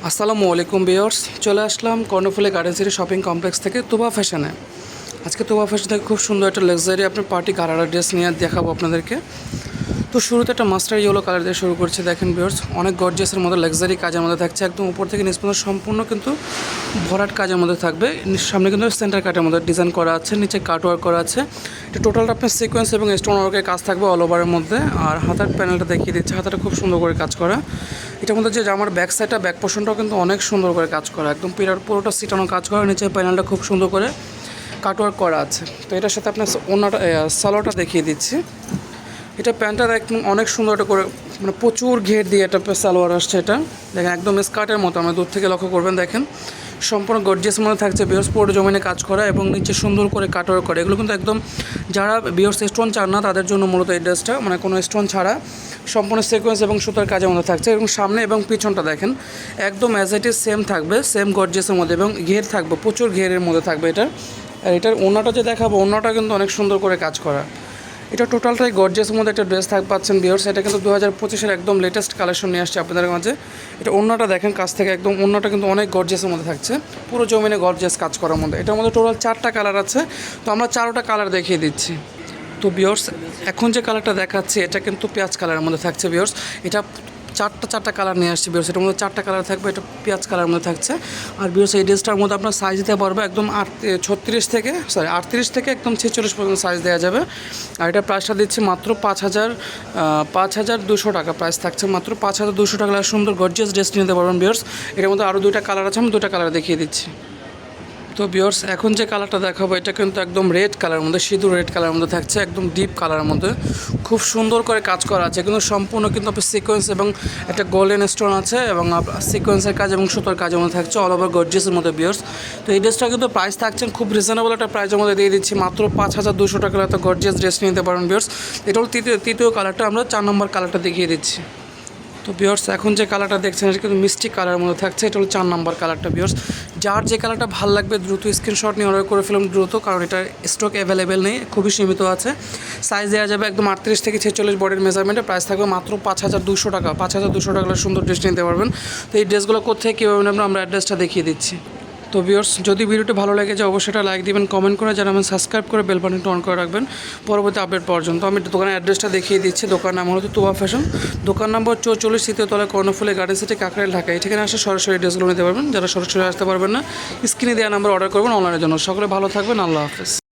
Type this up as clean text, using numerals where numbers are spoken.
আসসালামু আলাইকুম ভিউয়ার্স, চলে আসলাম Karnaphuli garden city shopping complex থেকে তুবা ফ্যাশনে। আজকে তুবা ফ্যাশন থেকে খুব সুন্দর একটা লাক্সারি আপনার পার্টি গারারা ড্রেস নিয়ে দেখাবো আপনাদেরকে। তো শুরুতে একটা মাস্টার ইয়েলো কালার দিয়ে শুরু করছে। দেখেন ভিউয়ার্স, অনেক গর্জিয়াসের মধ্যে লাক্সারি কাজের মধ্যে থাকছে, একদম উপর থেকে নিচ পর্যন্ত সম্পূর্ণ কিন্তু ভরাট কাজের মধ্যে থাকবে। সামনে কিন্তু সেন্টার কাটের মধ্যে ডিজাইন করা আছে, নিচে কাট ওয়ার্ক করা আছে। এটা টোটালটা আপনার সিকোয়েন্স এবং স্টোন ওয়ার্কের কাজ থাকবে অল ওভারের মধ্যে। আর হাতার প্যানেলটা দেখিয়ে দিচ্ছে, হাতাটা খুব সুন্দর করে কাজ করা। এটার মধ্যে যে জামার ব্যাক সাইডটা, ব্যাক পোর্শনটাও কিন্তু অনেক সুন্দর করে কাজ করা, একদম পুরোটা সিটানো কাজ করা। নিচে প্যানেলটা খুব সুন্দর করে কাটওয়ার্ক করা আছে। তো এটার সাথে আপনার ওনাটা সালোয়ারটা দেখিয়ে দিচ্ছি। এটা প্যান্টটা একদম অনেক সুন্দর করে, মানে প্রচুর ঘের দিয়ে এটা সালোয়ার আসছে। এটা দেখেন একদম স্কার্টের মতো, আমরা দূর থেকে লক্ষ্য করবেন। দেখেন সম্পূর্ণ গর্জিয়াস মধ্যে থাকছে, বিয়র্স পুরো জমিনে কাজ করা এবং নিচে সুন্দর করে কাটওয়ার্ক করে। এগুলো কিন্তু একদম যারা বিয়র্স স্টোন চান না তাদের জন্য মূলত এই ড্রেসটা, মানে কোনো স্টোন ছাড়া সম্পূর্ণ সিকোয়েন্স এবং সুতার কাজের মধ্যে থাকছে। এবং সামনে এবং পিছনটা দেখেন একদম অ্যাজ ইট ইজ সেম থাকবে, সেম গর্জিয়াসের মধ্যে এবং ঘের থাকবে, প্রচুর ঘেরের মধ্যে থাকবে এটা। আর এটার ওড়নাটা যে দেখাবো, ওড়নাটা কিন্তু অনেক সুন্দর করে কাজ করা। এটা টোটালটাই গর্জিয়াসের মধ্যে একটা ড্রেস পাচ্ছেন ভিউয়ার্স। এটা কিন্তু 2025-এর একদম লেটেস্ট কালেকশন নিয়ে আসছে আপনাদের মাঝে। এটা ওড়নাটা দেখেন কাছ থেকে, একদম ওড়নাটা কিন্তু অনেক গর্জিয়াসের মধ্যে থাকছে, পুরো জমিনে গর্জিয়াস কাজ করার মধ্যে। এটার মধ্যে টোটাল 4টা কালার আছে, তো আমরা 4টা কালার দেখিয়ে দিচ্ছি। তো ভিউয়ার্স, এখন যে কালারটা দেখাচ্ছি এটা কিন্তু পেঁয়াজ কালারের মধ্যে থাকছে ভিউয়ার্স। এটা চারটা কালার নিয়ে আসছে ভিউয়ার্স। এটার মধ্যে 4টা কালার থাকবে, এটা পেঁয়াজ কালারের মধ্যে থাকছে। আর ভিউয়ার্স, এই ড্রেসটার মধ্যে আপনার সাইজ দিতে পারবে একদম 38 থেকে একদম 46 পর্যন্ত সাইজ দেওয়া যাবে। আর এটা প্রাইসটা দিচ্ছি মাত্র 5,200 টাকা প্রাইস থাকছে, মাত্র 5,200 টাকা। সুন্দর গর্জিয়াস ড্রেস নিতে পারবেন ভিউয়ার্স। এটার মধ্যে আরও 2টা কালার আছে, আমি 2টা কালার দেখিয়ে দিচ্ছি। তো ভিউয়ার্স, এখন যে কালারটা দেখাবো এটা কিন্তু একদম রেড কালারের মধ্যে, সিঁদুর রেড কালারের মধ্যে থাকছে, একদম ডিপ কালারের মধ্যে খুব সুন্দর করে কাজ করা আছে। কিন্তু সম্পূর্ণ কিন্তু আপনার সিকোয়েন্স এবং একটা গোল্ডেন স্টোন আছে এবং সিকোয়েন্সের কাজ এবং সুতোর কাজের মধ্যে থাকছে অল ওভার গর্জিয়াসের মধ্যে ভিউয়ার্স। তো এই ড্রেসটা কিন্তু প্রাইস থাকছেন খুব রিজনেবল একটা প্রাইসের মধ্যে দিয়ে দিচ্ছি, মাত্র 5,200 টাকার এত গর্জিয়াস ড্রেস নিতে পারেন ভিউয়ার্স। এটা হল তৃতীয় কালারটা, আমরা 4 নম্বর কালারটা দেখিয়ে দিচ্ছি। তো ভিউয়ার্স, এখন যে কালারটা দেখছেন এটা কিন্তু মিষ্টি কালারের মধ্যে থাকছে, এটা হলো 4 নম্বর কালারটা ভিউয়ার্স। যার যে কালারটা ভালো লাগবে দ্রুত স্ক্রিনশট নিয়ে অর্ডার করে ফেলুন দ্রুত, কারণ এটা স্টক অ্যাভেলেবেল নেই, খুবই সীমিত আছে। সাইজ দেওয়া যাবে একদম 38 থেকে 46 বডির মেজারমেন্টে। প্রাইস থাকবে মাত্র 5,200 টাকা। 5,200 টাকার সুন্দর ড্রেস নিতে পারবেন। তো এই ড্রেসগুলো কোথায় কীভাবে নেবেন আমরা অ্যাড্রেসটা দেখিয়ে দিচ্ছি। তো ভিউয়ার্স, যদি ভিডিওটি ভালো লাগে যায় অবশ্যই এটা লাইক দিবেন, কমেন্ট করে জানাবেন, সাবস্ক্রাইব করে বেল বাটনটা অন করে রাখবেন পরবর্তী আপডেট পর্যন্ত। আমি দোকানের অ্যাড্রেসটা দেখিয়ে দিচ্ছি। দোকান নাম হলো তুবা ফ্যাশন, দোকান নম্বর 44, তৃতীয় তলায় কর্ণফুলী গার্ডেন সিটি, কাকরাইল, ঢাকা। এখানে আসে সরাসরি ড্রেসগুলো নিতে পারবেন। যারা সরাসরি আসতে পারবেন না, স্ক্রিনে দেওয়া নাম্বার অর্ডার করবেন অনলাইনের জন্য। সকলে ভালো থাকবেন, আল্লাহ হাফেজ।